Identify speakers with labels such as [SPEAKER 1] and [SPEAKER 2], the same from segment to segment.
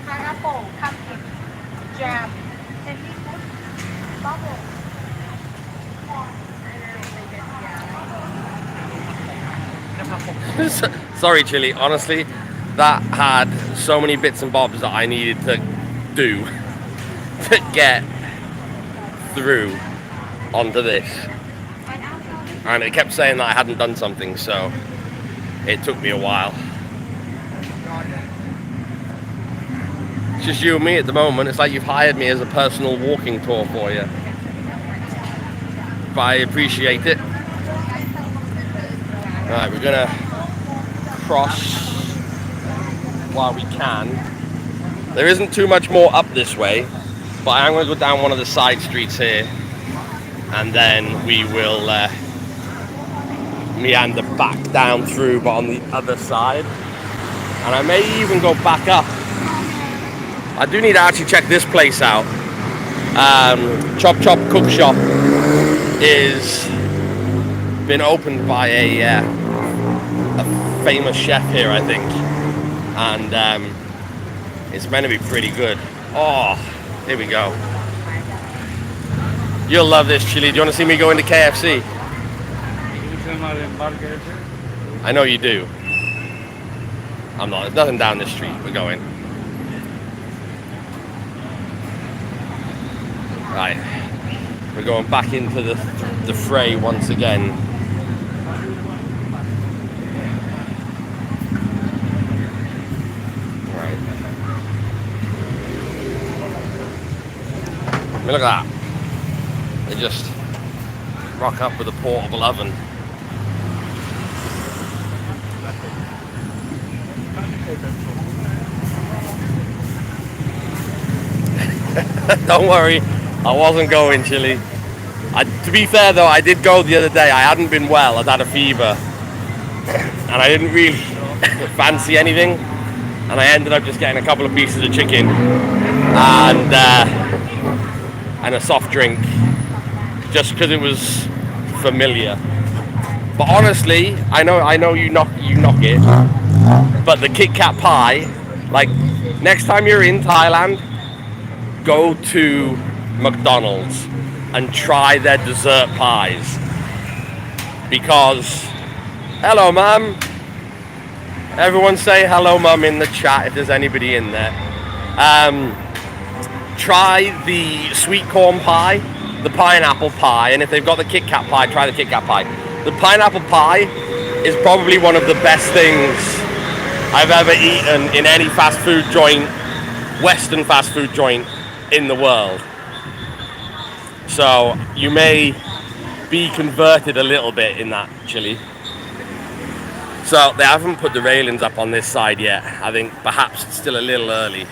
[SPEAKER 1] Pineapple, pumpkin, jam, seafood, bubble.
[SPEAKER 2] Sorry, Chili. Honestly, that had so many bits and bobs that I needed to do to get through onto this. And it kept saying that I hadn't done something, so it took me a while. It's just you and me at the moment. It's like you've hired me as a personal walking tour for you. But I appreciate it. Right, we're gonna cross while we can. There isn't too much more up this way, but I am gonna go down one of the side streets here, and then we will meander back down through, but on the other side. And I may even go back up. I do need to actually check this place out. Chop Chop Cook Shop is been opened by a famous chef here, I think, and it's meant to be pretty good. Oh, here we go. You'll love this, Chili. Do you want to see me go into KFC? I know you do. I'm not. There's nothing down this street. We're going. Right. We're going back into the fray once again. Right. I mean, look at that. They just rock up with a portable oven. Don't worry, I wasn't going, Chili. To be fair though, I did go the other day. I hadn't been well, I'd had a fever, and I didn't really fancy anything, and I ended up just getting a couple of pieces of chicken and a soft drink, just because it was familiar. But honestly, I know you knock it, but the Kit Kat pie, like, next time you're in Thailand, go to McDonald's and try their dessert pies, because, hello mum, everyone say hello mum in the chat if there's anybody in there. Try the sweet corn pie, the pineapple pie, and if they've got the Kit Kat pie, try the Kit Kat pie. The pineapple pie is probably one of the best things I've ever eaten in any fast food joint, Western fast food joint in the world. So you may be converted a little bit in that, Chili. So they haven't put the railings up on this side yet. I think perhaps it's still a little early.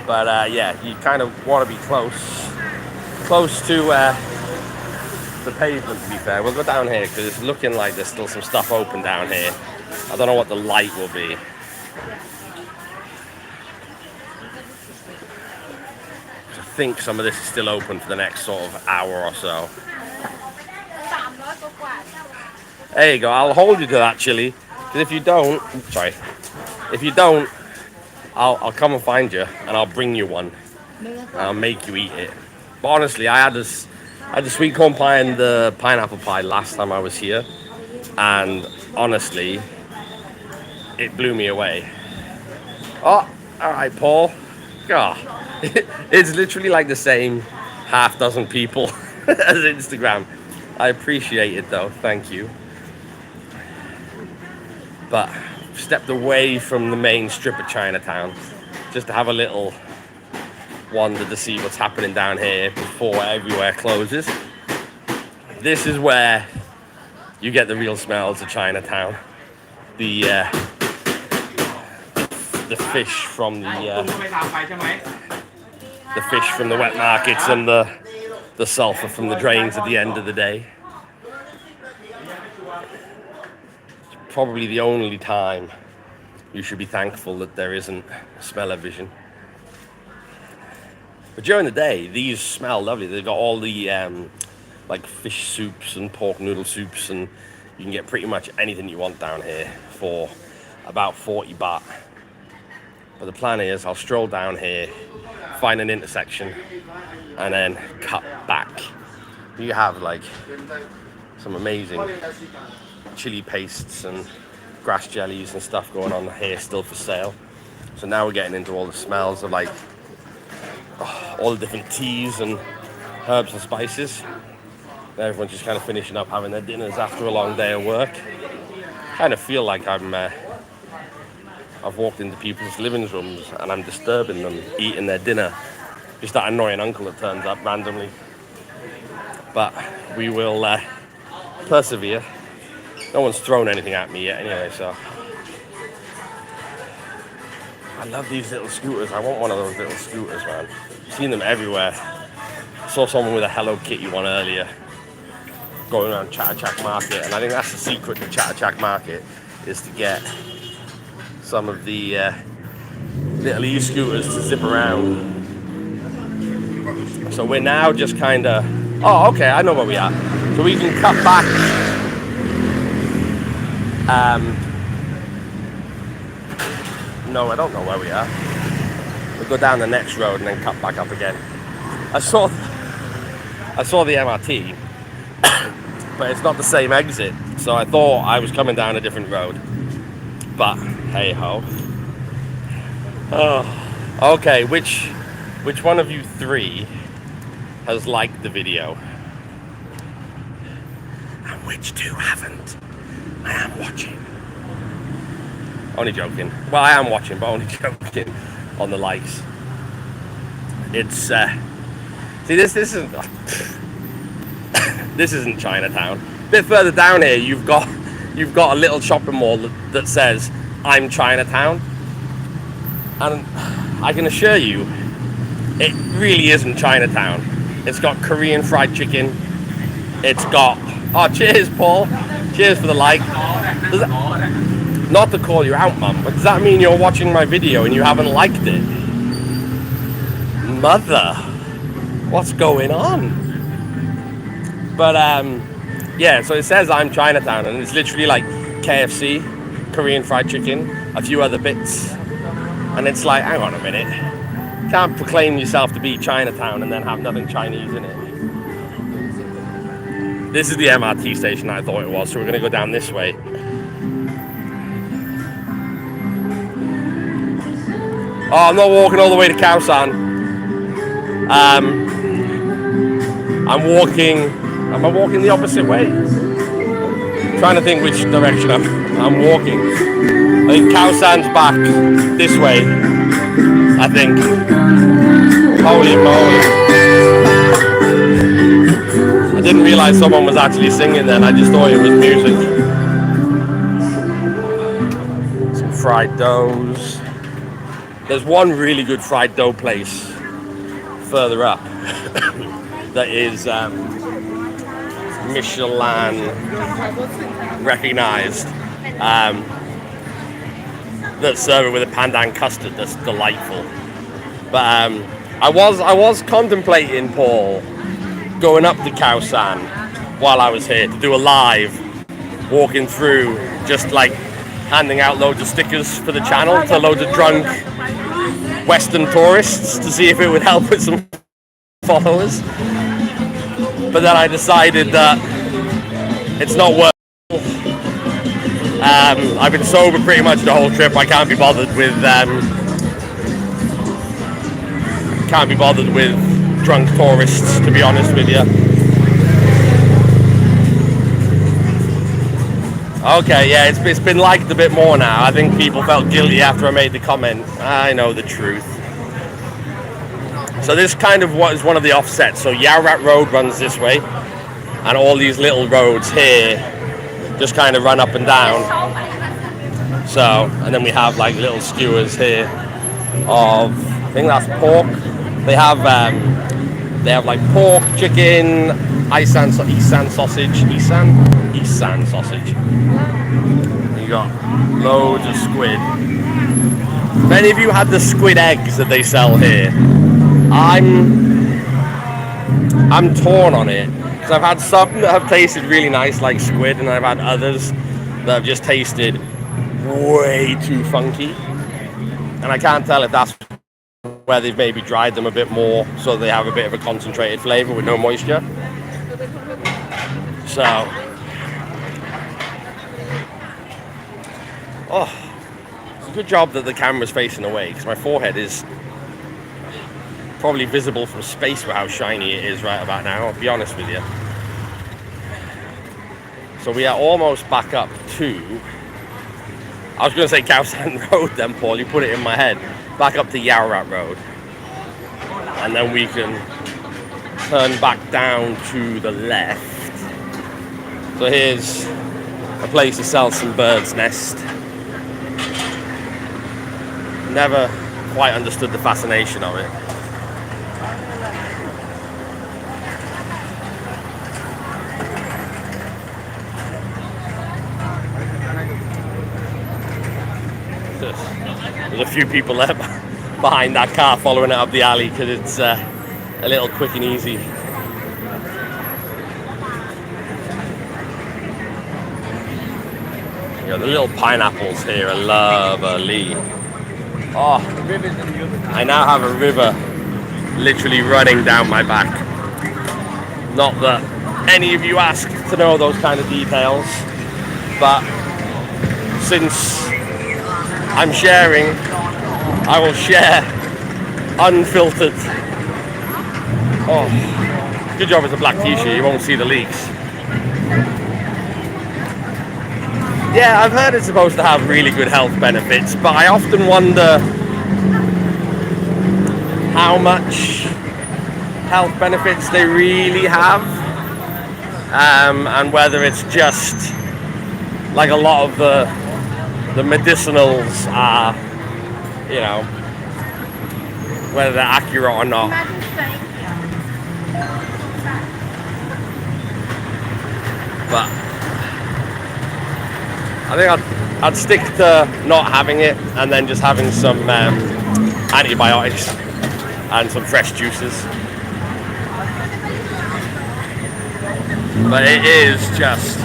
[SPEAKER 2] But yeah, you kind of want to be close to the pavement, to be fair. We'll go down here because it's looking like there's still some stuff open down here. I don't know what the light will be. I think some of this is still open for the next sort of hour or so. There you go, I'll hold you to that, Chili. Because if you don't, I'll come and find you and I'll bring you one. And I'll make you eat it. But honestly, I had the sweet corn pie and the pineapple pie last time I was here. And honestly, it blew me away. Oh, alright, Paul. God. It's literally like the same half dozen people as Instagram. I appreciate it though, thank you. But stepped away from the main strip of Chinatown just to have a little wander to see what's happening down here before everywhere closes. This is where you get the real smells of Chinatown. The fish from the fish from the wet markets and the sulfur from the drains at the end of the day. Probably the only time you should be thankful that there isn't smell-o-vision. But during the day, these smell lovely. They've got all the like fish soups and pork noodle soups, and you can get pretty much anything you want down here for about 40 baht. But the plan is I'll stroll down here, find an intersection, and then cut back. You have like some amazing chili pastes and grass jellies and stuff going on here still for sale. So now we're getting into all the smells of like all the different teas and herbs and spices. Everyone's just kind of finishing up having their dinners after a long day of work. Kind of feel like I've walked into people's living rooms and I'm disturbing them eating their dinner. Just that annoying uncle that turns up randomly. But we will persevere. No one's thrown anything at me yet anyway, so. I love these little scooters. I want one of those little scooters, man. I've seen them everywhere. I saw someone with a Hello Kitty one earlier going around Chinatown Market, and I think that's the secret to Chinatown Market, is to get some of the little e-scooters to zip around. So we're now just kind of, oh, okay, I know where we are. So we can cut back. No, I don't know where we are. We'll go down the next road and then cut back up again. I saw the MRT, but it's not the same exit. So I thought I was coming down a different road. But hey ho. Oh, okay. Which one of you three has liked the video? And which two haven't? I am watching. Only joking. Well, I am watching, but only joking on the likes. It's see, this isn't this isn't Chinatown. A bit further down here, you've got a little shopping mall that says "I'm Chinatown," and I can assure you, it really isn't Chinatown. It's got Korean fried chicken. It's got cheers, Paul. Cheers for the like. Not to call you out, Mum, but does that mean you're watching my video and you haven't liked it? Mother, what's going on? But yeah, so it says I'm Chinatown, and it's literally like KFC, Korean fried chicken, a few other bits, and it's like, hang on a minute, you can't proclaim yourself to be Chinatown and then have nothing Chinese in it. This is the MRT station I thought it was, so we're gonna go down this way. Oh, I'm not walking all the way to Khao San. Am I walking the opposite way? I'm trying to think which direction I'm walking. I think Khao San's back this way, I think. Holy moly. I didn't realize someone was actually singing then, I just thought it was music. Some fried doughs. There's one really good fried dough place further up that is Michelin recognized, that serve it with a pandan custard that's delightful. But I was contemplating, Paul, going up to Khao San while I was here to do a live walking through, just like handing out loads of stickers for the channel to loads of drunk Western tourists to see if it would help with some followers. But then I decided that it's not worth it. I've been sober pretty much the whole trip. I can't be bothered with drunk tourists, to be honest with you. Okay, yeah, it's been liked a bit more now. I think people felt guilty after I made the comment. I know the truth. So this kind of is one of the offsets. So Yaorat Road runs this way, and all these little roads here just kind of run up and down. So, and then we have like little skewers here of, I think that's pork. They have like pork, chicken, Isan sausage, East Sand sausage. You got loads of squid. If any of you had the squid eggs that they sell here, I'm torn on it. Because I've had some that have tasted really nice like squid, and I've had others that have just tasted way too funky. And I can't tell if that's where they've maybe dried them a bit more so they have a bit of a concentrated flavor with no moisture. So, it's a good job that the camera's facing away, because my forehead is probably visible from space for how shiny it is right about now, I'll be honest with you. So we are almost back up to, I was going to say Khao Road then, Paul, you put it in my head. Back up to Yaorat Road. And then we can turn back down to the left. So here's a place to sell some bird's nest. Never quite understood the fascination of it. There's a few people there behind that car following it up the alley because it's a little quick and easy. You know, the little pineapples here are lovely. Oh, I now have a river literally running down my back. Not that any of you asked to know those kind of details, but since I'm sharing, I will share unfiltered. Oh, good job it's a black t-shirt, you won't see the leaks. Yeah, I've heard it's supposed to have really good health benefits, but I often wonder how much health benefits they really have, and whether it's just like a lot of the medicinals are, you know, whether they're accurate or not. But I think I'd stick to not having it and then just having some antibiotics and some fresh juices. But it is just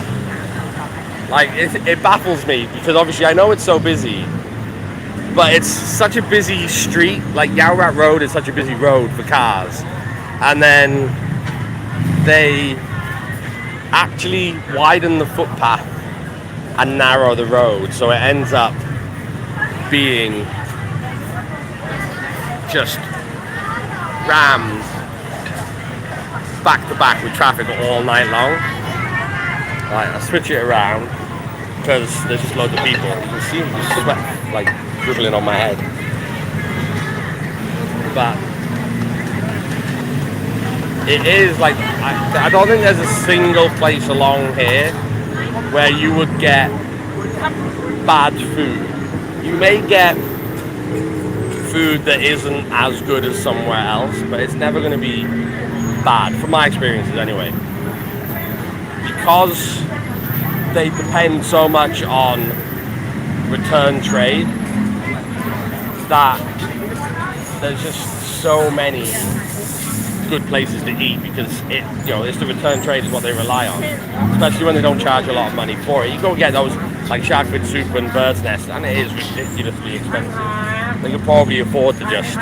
[SPEAKER 2] like it baffles me, because obviously I know it's so busy, but it's such a busy street. Like Yaorat Road is such a busy road for cars, and then they actually widen the footpath and narrow the road, so it ends up being just rammed back to back with traffic all night long. Right, I'll switch it around because there's just loads of people. You can see the sweat like dribbling on my head. But it is like, I don't think there's a single place along here where you would get bad food. You may get food that isn't as good as somewhere else, but it's never going to be bad, from my experiences anyway. Because they depend so much on return trade, that there's just so many good places to eat, because it's the return trade is what they rely on, especially when they don't charge a lot of money for it. You go get those like shark fin soup and bird's nest, and it is ridiculously expensive. They could probably afford to just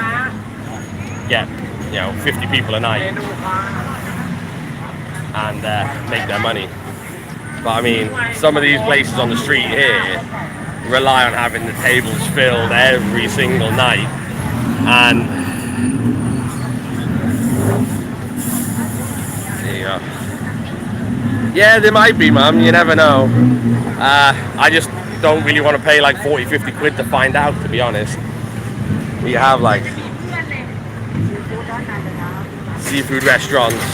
[SPEAKER 2] get 50 people a night and make their money. But I mean, some of these places on the street here rely on having the tables filled every single night, and there you go. Yeah, there might be, Mum, you never know. I just don't really want to pay like 40-50 quid to find out, to be honest. We have like seafood restaurants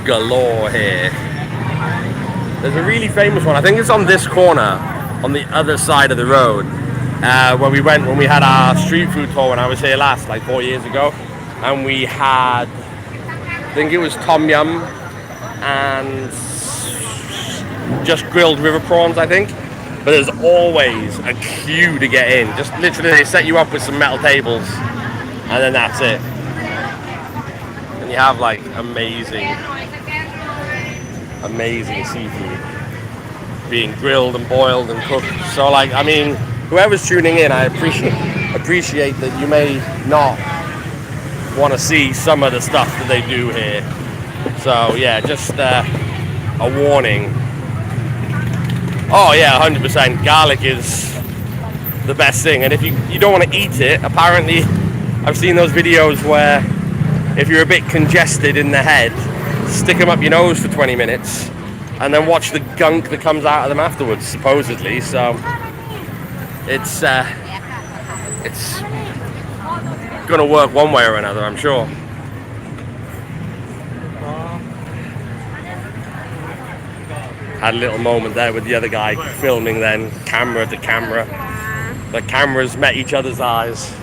[SPEAKER 2] galore here. There's a really famous one, I think it's on this corner, on the other side of the road, where we went when we had our street food tour when I was here last, like 4 years ago. And we had, I think it was tom yum and just grilled river prawns, I think. But there's always a queue to get in. Just literally, they set you up with some metal tables, and then that's it. And you have like amazing seafood being grilled and boiled and cooked. So like, I mean, whoever's tuning in, I appreciate that you may not want to see some of the stuff that they do here. So yeah, just a warning. Oh yeah, 100%. Garlic is the best thing. And if you don't want to eat it, apparently I've seen those videos where if you're a bit congested in the head, stick them up your nose for 20 minutes and then watch the gunk that comes out of them afterwards, supposedly. So it's gonna work one way or another, I'm sure. Had a little moment there with the other guy filming then, camera to camera. The cameras met each other's eyes.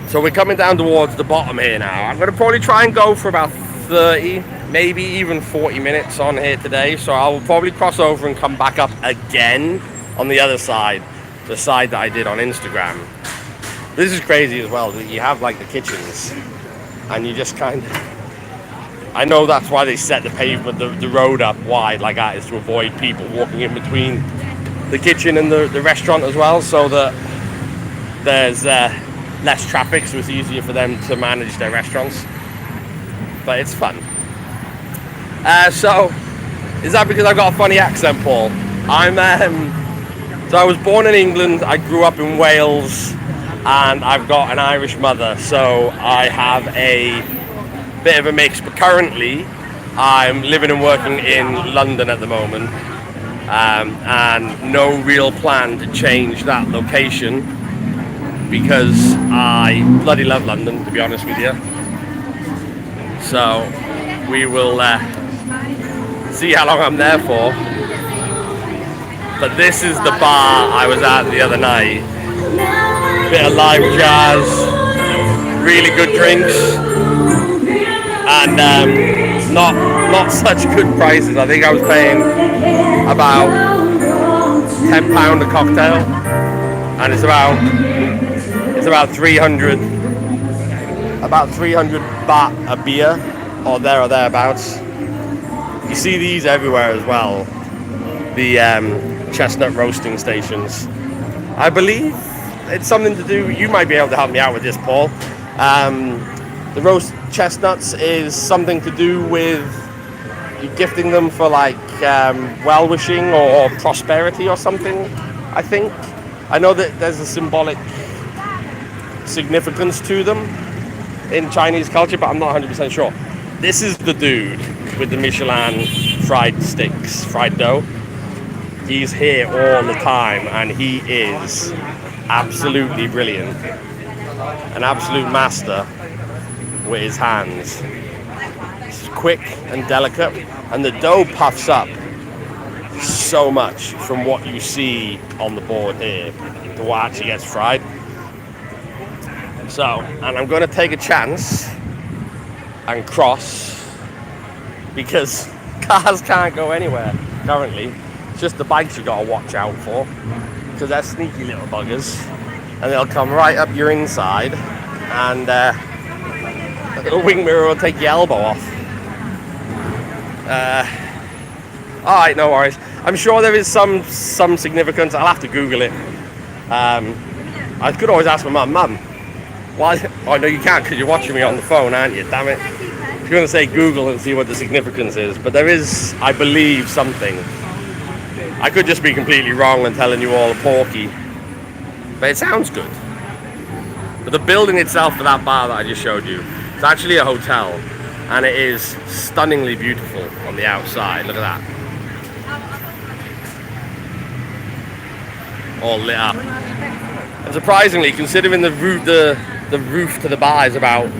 [SPEAKER 2] So we're coming down towards the bottom here now. I'm going to probably try and go for about 30, maybe even 40 minutes on here today. So I'll probably cross over and come back up again on the other side, the side that I did on Instagram. This is crazy as well, that you have like the kitchens and you just kind of... I know that's why they set the pavement, the road up wide like that, is to avoid people walking in between the kitchen and the restaurant as well, so that there's less traffic, so it's easier for them to manage their restaurants. But it's fun. So, is that because I've got a funny accent, Paul? So I was born in England, I grew up in Wales, and I've got an Irish mother, so I have a bit of a mix, but currently I'm living and working in London at the moment, and no real plan to change that location because I bloody love London, to be honest with you. So we will see how long I'm there for. But this is the bar I was at the other night. Bit of live jazz, really good drinks, and not such good prices. I think I was paying about £10 a cocktail, and it's about 300 baht a beer, or there or thereabouts. You see these everywhere as well, the chestnut roasting stations. I believe it's something to do, you might be able to help me out with this, Paul. The roast chestnuts is something to do with you gifting them for like well-wishing or prosperity or something, I think. I know that there's a symbolic significance to them in Chinese culture, but I'm not 100% sure. This is the dude with the Michelin fried sticks, fried dough. He's here all the time, and he is absolutely brilliant. An absolute master with his hands. It's quick and delicate, and the dough puffs up so much from what you see on the board here to what actually gets fried. So, and I'm going to take a chance and cross, because cars can't go anywhere currently. It's just the bikes you got to watch out for, because they're sneaky little buggers, and they'll come right up your inside, and the wing mirror will take your elbow off. Alright, no worries. I'm sure there is some significance. I'll have to Google it. I could always ask my mum. Why? Oh no, you can't, because you're watching me on the phone, aren't you? Damn it. You're going to say Google and see what the significance is. But there is, I believe, something. I could just be completely wrong and telling you all a porky. But it sounds good. But the building itself for that bar that I just showed you, it's actually a hotel. And it is stunningly beautiful on the outside. Look at that. All lit up. And surprisingly, considering the roof to the bar is about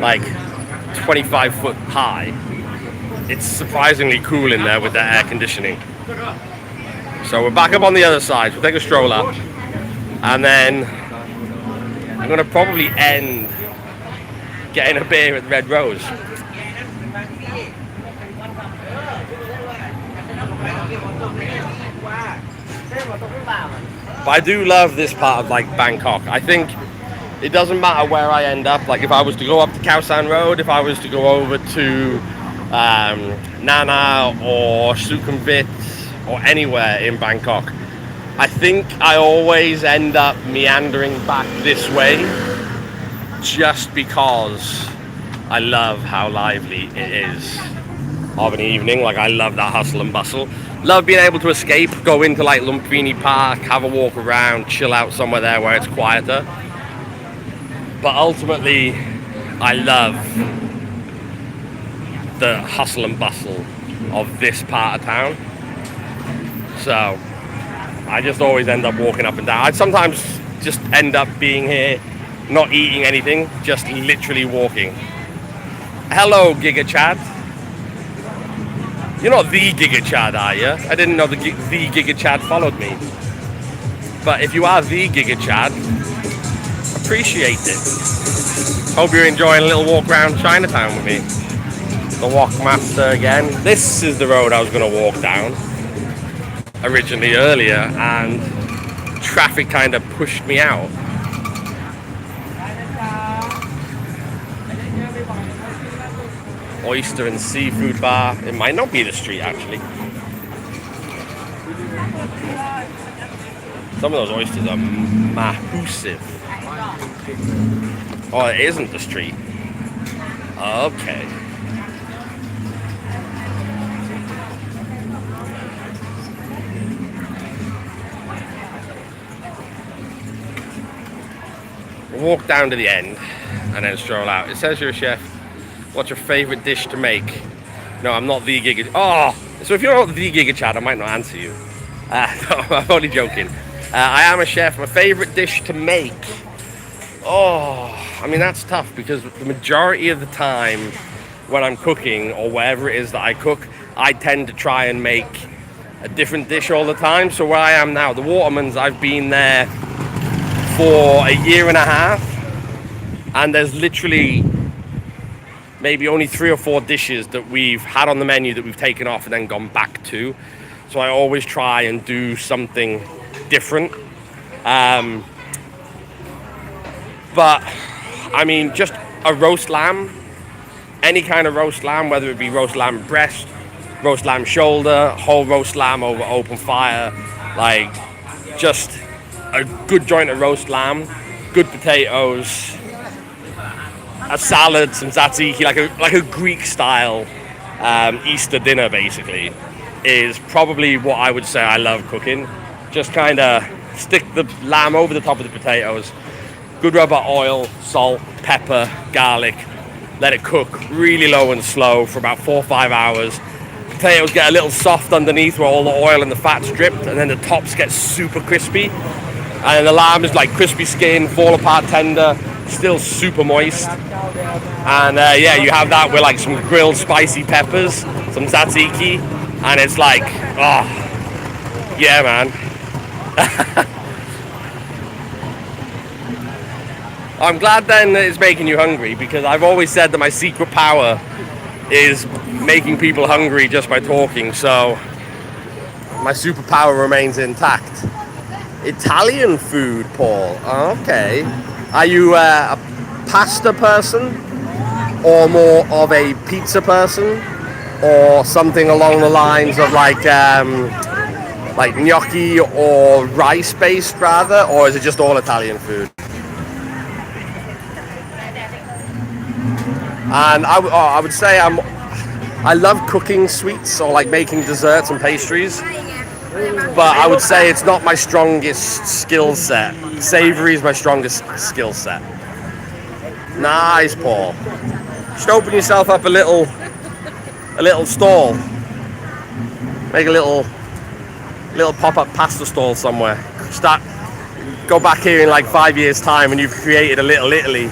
[SPEAKER 2] like 25 foot high, it's surprisingly cool in there with the air conditioning. So we're back up on the other side. We'll take a stroll up, and then I'm going to probably end getting a beer at the Red Rose. But I do love this part of like Bangkok. I think it doesn't matter where I end up. Like if I was to go up to Khao San Road, if I was to go over to Nana or Sukhumvit or anywhere in Bangkok, I think I always end up meandering back this way just because I love how lively it is of an evening. Like I love that hustle and bustle. Love being able to escape, go into like Lumpini Park, have a walk around, chill out somewhere there where it's quieter. But ultimately, I love the hustle and bustle of this part of town. So I just always end up walking up and down. I sometimes just end up being here, not eating anything, just literally walking. Hello, Giga Chad. You're not the Giga Chad, are you? I didn't know the Giga Chad followed me. But if you are the Giga Chad, appreciate it. Hope you're enjoying a little walk around Chinatown with me. The Walkmaster again. This is the road I was going to walk down originally earlier, and traffic kind of pushed me out. Oyster and seafood bar. It might not be the street actually. Some of those oysters are massive. Oh, it isn't the street. Okay. We'll walk down to the end and then stroll out. It says you're a chef. What's your favorite dish to make? No, I'm not the Giga. Oh, so if you're not the Giga Chad, I might not answer you. No, I'm only joking. I am a chef. My favorite dish to make. Oh, I mean that's tough because the majority of the time when I'm cooking or wherever it is that I cook, I tend to try and make a different dish all the time. So where I am now, the Waterman's, I've been there for a year and a half, and there's literally maybe only 3 or 4 dishes that we've had on the menu that we've taken off and then gone back to. So I always try and do something different. But I mean, just a roast lamb, any kind of roast lamb, whether it be roast lamb breast, roast lamb shoulder, whole roast lamb over open fire, like just a good joint of roast lamb, good potatoes, a salad, some tzatziki, like a Greek style Easter dinner basically, is probably what I would say I love cooking. Just kind of stick the lamb over the top of the potatoes, good rub of oil, salt, pepper, garlic, let it cook really low and slow for about 4 or 5 hours. Potatoes get a little soft underneath where all the oil and the fat's dripped, and then the tops get super crispy. And then the lamb is like crispy skin, fall apart tender, still super moist. And yeah, you have that with like some grilled spicy peppers, some tzatziki, and it's like, oh, yeah, man. I'm glad then that it's making you hungry, because I've always said that my secret power is making people hungry just by talking, so my superpower remains intact. Italian food, Paul. Okay. Are you a pasta person, or more of a pizza person, or something along the lines of like gnocchi or rice based rather, or is it just all Italian food? And I would say I love cooking sweets or like making desserts and pastries, but I would say it's not my strongest skill set. Savory is my strongest skill set. Nice, Paul. Just open yourself up a little stall. Make a little pop-up pasta stall somewhere. Go back here in like 5 years' time and you've created a little Italy.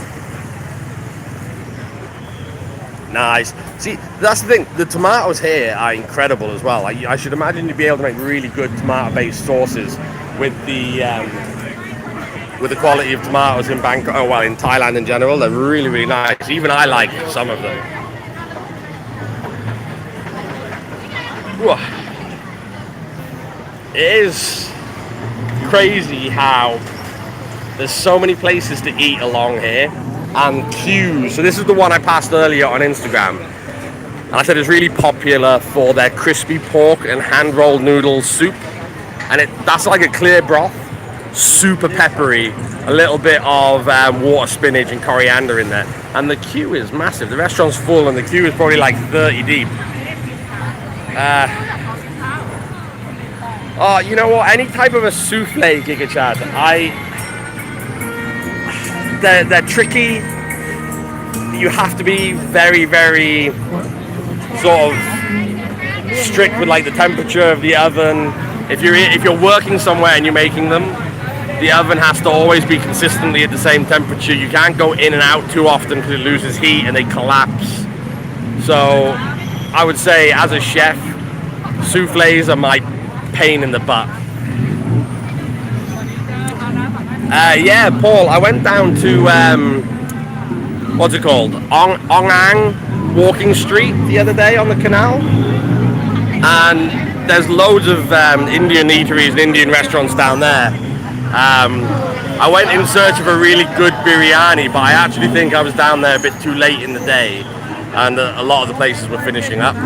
[SPEAKER 2] Nice. See, that's the thing. The tomatoes here are incredible as well. I should imagine you'd be able to make really good tomato-based sauces with the quality of tomatoes in Bangkok. Oh well, in Thailand in general, they're really, really nice. Even I like some of them. Whoa. It is crazy how there's so many places to eat along here and queues. So this is the one I passed earlier on Instagram. And I said it's really popular for their crispy pork and hand-rolled noodle soup. And that's like a clear broth, super peppery, a little bit of water spinach and coriander in there. And the queue is massive. The restaurant's full and the queue is probably like 30 deep. Oh, you know what? Any type of a souffle, Giga Chad, they're tricky. You have to be very, very sort of strict with like the temperature of the oven. If you're working somewhere and you're making them, the oven has to always be consistently at the same temperature. You can't go in and out too often because it loses heat and they collapse. So I would say as a chef, souffles are my pain in the butt. Yeah, Paul, I went down to what's it called? Ongang Walking Street the other day on the canal, and there's loads of Indian eateries and Indian restaurants down there. I went in search of a really good biryani, but I actually think I was down there a bit too late in the day, and a lot of the places were finishing up.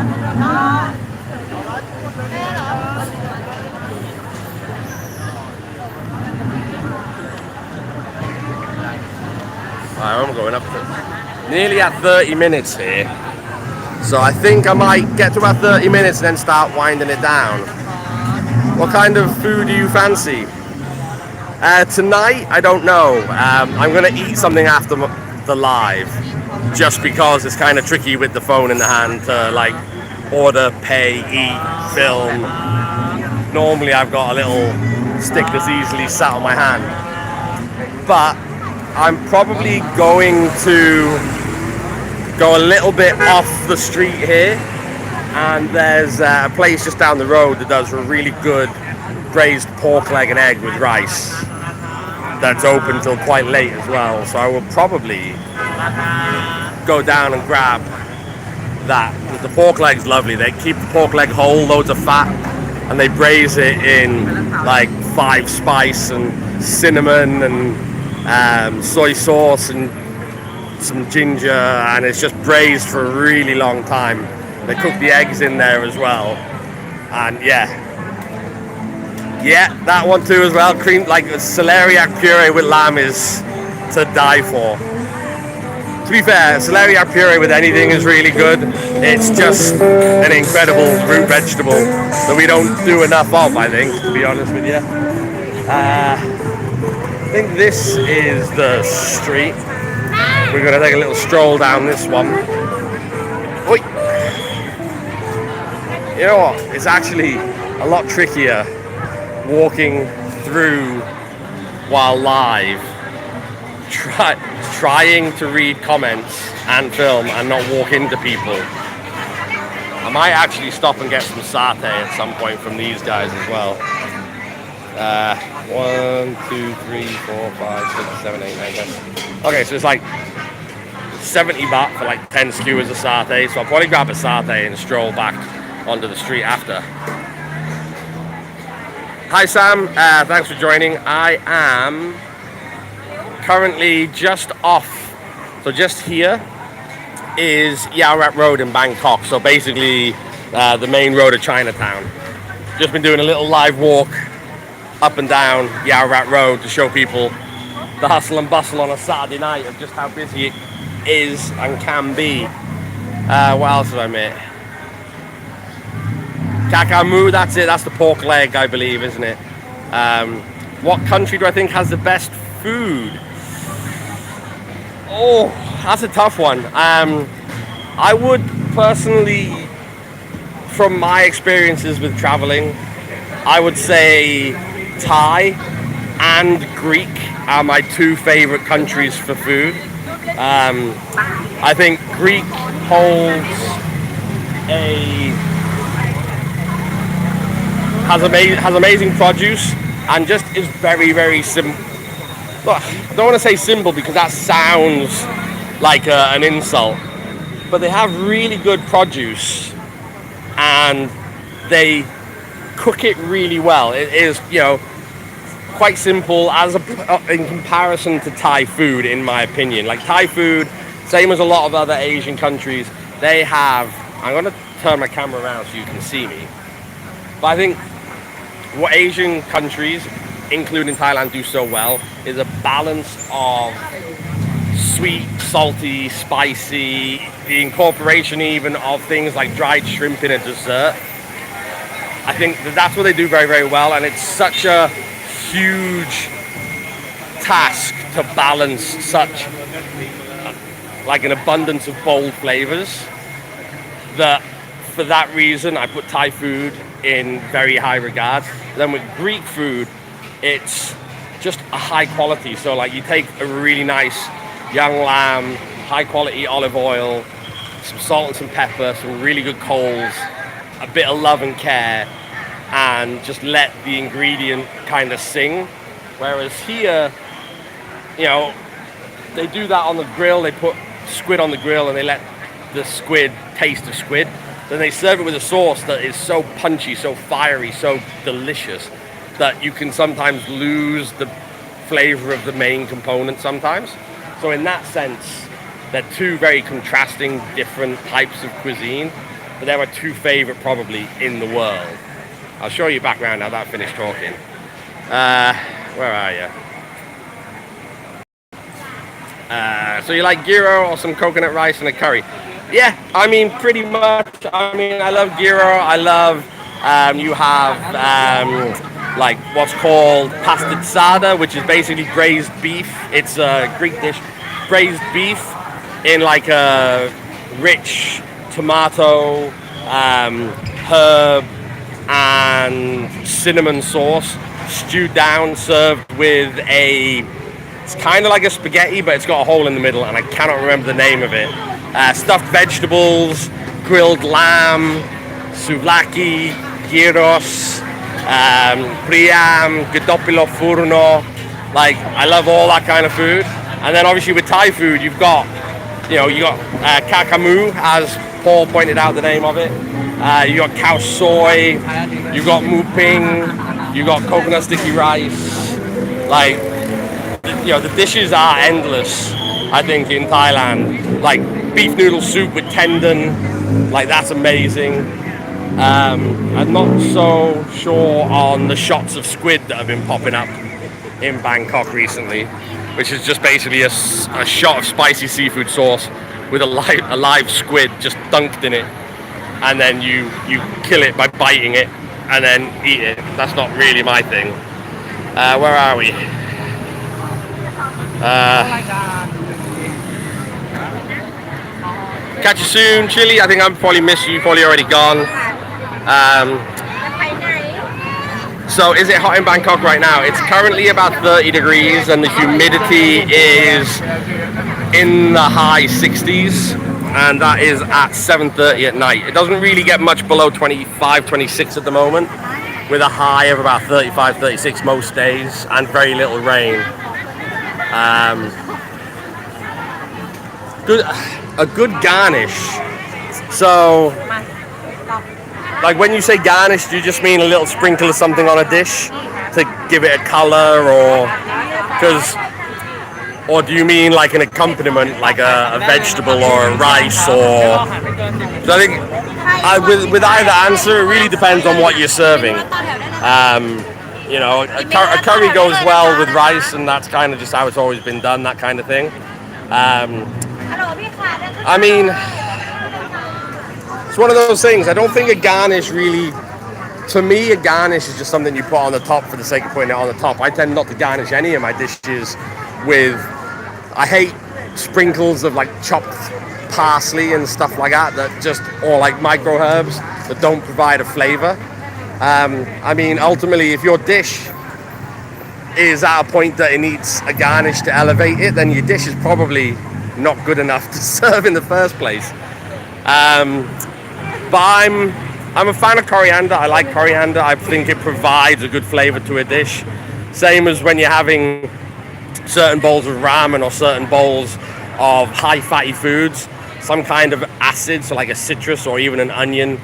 [SPEAKER 2] I'm going up to nearly at 30 minutes here, so I think I might get to about 30 minutes and then start winding it down. What kind of food do you fancy? Tonight, I don't know. I'm going to eat something after the live, just because it's kind of tricky with the phone in the hand to like order, pay, eat, film. Normally I've got a little stick that's easily sat on my hand, but I'm probably going to go a little bit off the street here, and there's a place just down the road that does a really good braised pork leg and egg with rice that's open till quite late as well. So I will probably go down and grab that. The pork leg's lovely. They keep the pork leg whole, loads of fat, and they braise it in like 5 spice and cinnamon and soy sauce and some ginger, and it's just braised for a really long time. They cook the eggs in there as well, and yeah, that one too as well. Cream, like celeriac puree with lamb, is to die for. To be fair, celeriac puree with anything is really good. It's just an incredible root vegetable that we don't do enough of, I think, to be honest with you. I think this is the street. We're going to take a little stroll down this one. Oi. You know what? It's actually a lot trickier walking through while live, trying to read comments and film and not walk into people. I might actually stop and get some satay at some point from these guys as well. 1, 2, 3, 4, 5, 6, 7, 8, 9, 10. Okay, so it's like 70 baht for like 10 skewers of satay. So I'll probably grab a satay and stroll back onto the street after. Hi Sam, thanks for joining. I am currently just off. So just here is Yaorat Road in Bangkok. So basically the main road of Chinatown. Just been doing a little live walk up and down Yaorat Road to show people the hustle and bustle on a Saturday night of just how busy it is and can be. What else have I made? Kakamu, that's it, that's the pork leg, I believe, isn't it? What country do I think has the best food? Oh, that's a tough one. I would personally, from my experiences with traveling, I would say Thai and Greek are my 2 favorite countries for food. I think Greek holds has amazing produce and just is very, very simple. I don't want to say simple because that sounds like an insult, but they have really good produce and they cook it really well. It is, quite simple in comparison to Thai food, in my opinion. Like Thai food, same as a lot of other Asian countries, they have. I'm gonna turn my camera around so you can see me. But I think what Asian countries, including Thailand, do so well is a balance of sweet, salty, spicy, the incorporation even of things like dried shrimp in a dessert. I think that's what they do very, very well, and it's such a huge task to balance such like an abundance of bold flavors that for that reason I put Thai food in very high regard. Then with Greek food, it's just a high quality. So like you take a really nice young lamb, high quality olive oil, some salt and some pepper, some really good coals, a bit of love and care, and just let the ingredient kind of sing. Whereas here, they do that on the grill. They put squid on the grill and they let the squid taste of squid. Then they serve it with a sauce that is so punchy, so fiery, so delicious that you can sometimes lose the flavor of the main component sometimes. So in that sense, they're two very contrasting, different types of cuisine, but they're my two favorite probably in the world. I'll show you background now that I finished talking. Where are you? So you like gyro or some coconut rice and a curry? Yeah, I mean, pretty much. I mean, I love gyro. I love, you have like what's called pastitsada, which is basically braised beef. It's a Greek dish, braised beef in like a rich tomato, herb, and cinnamon sauce, stewed down, served with it's kind of like a spaghetti, but it's got a hole in the middle, and I cannot remember the name of it. Stuffed vegetables, grilled lamb, souvlaki, gyros, priam, godopilo furno. Like, I love all that kind of food. And then obviously with Thai food, you got kakamu, as Paul pointed out the name of it. You got cow soy, you got muping, you got coconut sticky rice. Like, the dishes are endless, I think, in Thailand. Like beef noodle soup with tendon, like that's amazing. I'm not so sure on the shots of squid that have been popping up in Bangkok recently, which is just basically a shot of spicy seafood sauce with a live squid just dunked in it, and then you kill it by biting it and then eat it. That's not really my thing. Where are we? Catch you soon, Chile. I think I'm probably missed you. You've probably already gone. So is it hot in Bangkok right now? It's currently about 30 degrees and the humidity is in the high 60s, and that is at 7:30 at night. It doesn't really get much below 25, 26 at the moment, with a high of about 35, 36 most days and very little rain. A good garnish. So, like when you say garnish, do you just mean a little sprinkle of something on a dish to give it a color, or do you mean like an accompaniment, like a vegetable or a rice, or? So I think with either answer, it really depends on what you're serving. A curry goes well with rice, and that's kind of just how it's always been done, that kind of thing. I mean, it's one of those things. I don't think a garnish really, to me, a garnish is just something you put on the top for the sake of putting it on the top. I tend not to garnish any of my dishes with, I hate sprinkles of like chopped parsley and stuff like that, or like micro herbs that don't provide a flavor. I mean, ultimately, if your dish is at a point that it needs a garnish to elevate it, then your dish is probably not good enough to serve in the first place. But I'm a fan of coriander. I like coriander. I think it provides a good flavor to a dish. Same as when you're having certain bowls of ramen or certain bowls of high fatty foods, some kind of acid, so like a citrus or even an onion,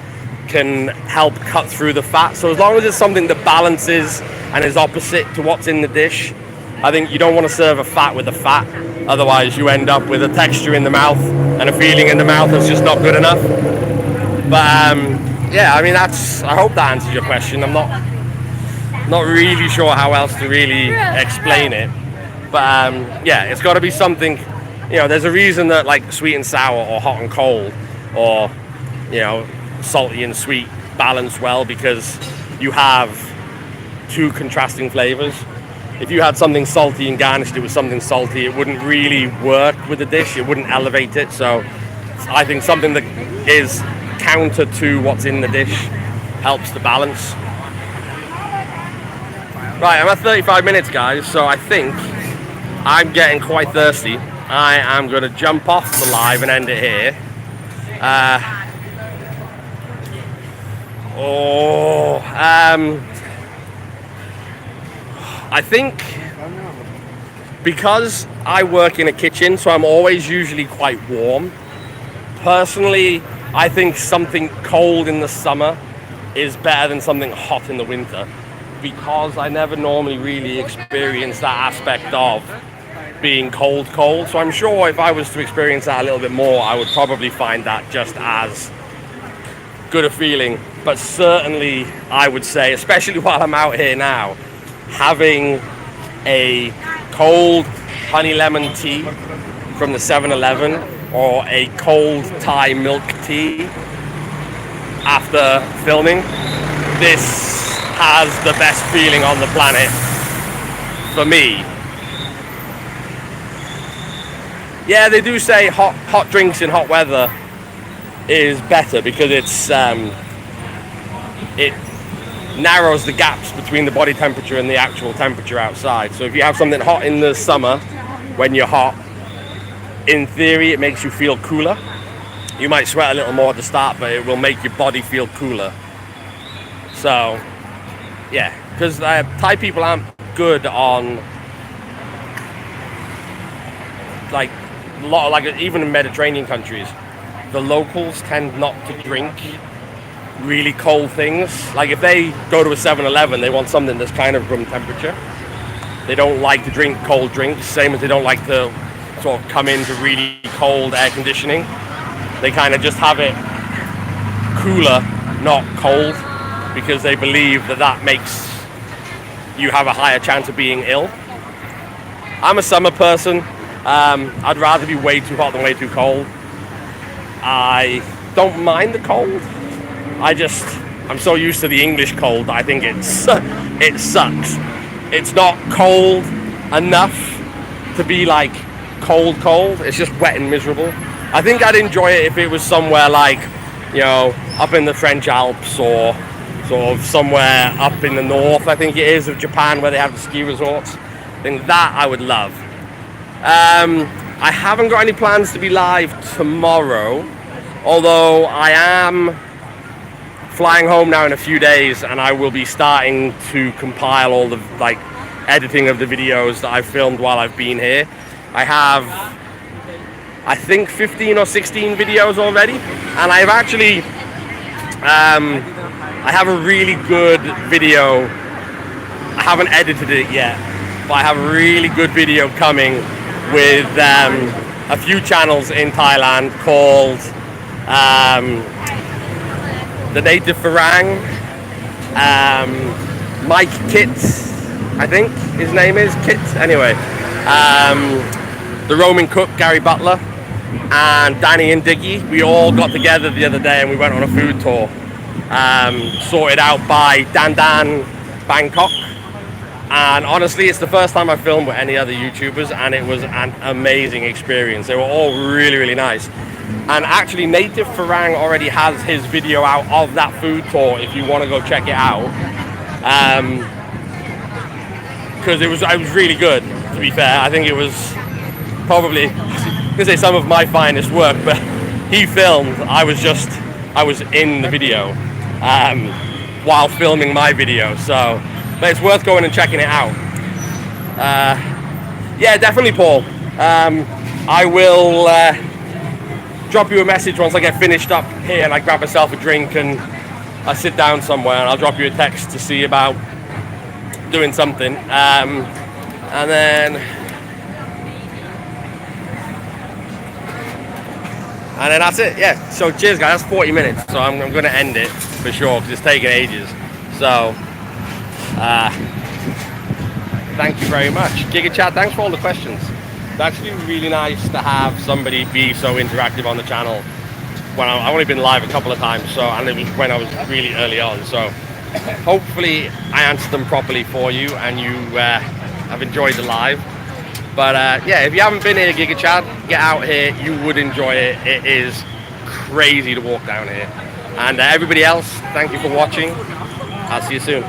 [SPEAKER 2] can help cut through the fat. So as long as it's something that balances and is opposite to what's in the dish, I think you don't want to serve a fat with a fat. Otherwise you end up with a texture in the mouth and a feeling in the mouth that's just not good enough. But yeah, I mean, I hope that answers your question. I'm not really sure how else to really explain it. But yeah, it's got to be something, there's a reason that like sweet and sour or hot and cold or, salty and sweet balance well, because you have two contrasting flavors. If you had something salty and garnished it with something salty, it wouldn't really work with the dish. It wouldn't elevate it. So I think something that is counter to what's in the dish helps the balance. Right, I'm at 35 minutes, guys, so I think I'm getting quite thirsty. I am going to jump off the live and end it here. I think because I work in a kitchen, so I'm always usually quite warm. Personally, I think something cold in the summer is better than something hot in the winter, because I never normally really experience that aspect of being cold. So I'm sure if I was to experience that a little bit more, I would probably find that just as good a feeling. But certainly I would say, especially while I'm out here now, having a cold honey lemon tea from the 7-Eleven or a cold Thai milk tea after filming, this has the best feeling on the planet for me. Yeah, they do say hot drinks in hot weather is better because it narrows the gaps between the body temperature and the actual temperature outside. So if you have something hot in the summer when you're hot, in theory it makes you feel cooler. You might sweat a little more at the start, but it will make your body feel cooler. So yeah, because Thai people aren't good on like a lot of, even in Mediterranean countries, the locals tend not to drink really cold things. Like if they go to a 7-Eleven, they want something that's kind of room temperature. They don't like to drink cold drinks, same as they don't like to sort of come into really cold air conditioning. They kind of just have it cooler, not cold, because they believe that makes you have a higher chance of being ill. I'm a summer person. I'd rather be way too hot than way too cold. I don't mind the cold. I'm so used to the English cold that I think it sucks. It's not cold enough to be like cold. It's just wet and miserable. I think I'd enjoy it if it was somewhere like, up in the French Alps or sort of somewhere up in the north, I think it is, of Japan, where they have the ski resorts. I think that I would love. I haven't got any plans to be live tomorrow, although I am flying home now in a few days, and I will be starting to compile all the editing of the videos that I've filmed while I've been here. I have, I think, 15 or 16 videos already, and I've actually I have a really good video. I haven't edited it yet, but I have a really good video coming with a few channels in Thailand called The Native Farang, Mike Kit, I think his name is Kit. Anyway, the Roman cook Gary Butler, and Danny and Diggy. We all got together the other day and we went on a food tour, sorted out by Chinatown Bangkok. And honestly, it's the first time I filmed with any other YouTubers, and it was an amazing experience. They were all really, really nice. And actually, Native Farang already has his video out of that food tour if you want to go check it out. Because it was really good, to be fair. I think it was probably, I'm gonna say, some of my finest work, but he filmed, I was in the video while filming my video. So, but it's worth going and checking it out. Yeah, definitely, Paul. I will drop you a message once I get finished up here and I grab myself a drink and I sit down somewhere and I'll drop you a text to see about doing something. And then that's it. Yeah. So cheers, guys. That's 40 minutes. So I'm going to end it for sure because it's taking ages. So thank you very much. Giga Chat, thanks for all the questions. It's actually really nice to have somebody be so interactive on the channel. When I've only been live a couple of times, so, and it was when I was really early on. So hopefully I answered them properly for you and you have enjoyed the live. But yeah, if you haven't been here, Giga Chat, get out here. You would enjoy it. It is crazy to walk down here. And everybody else, thank you for watching. I'll see you soon.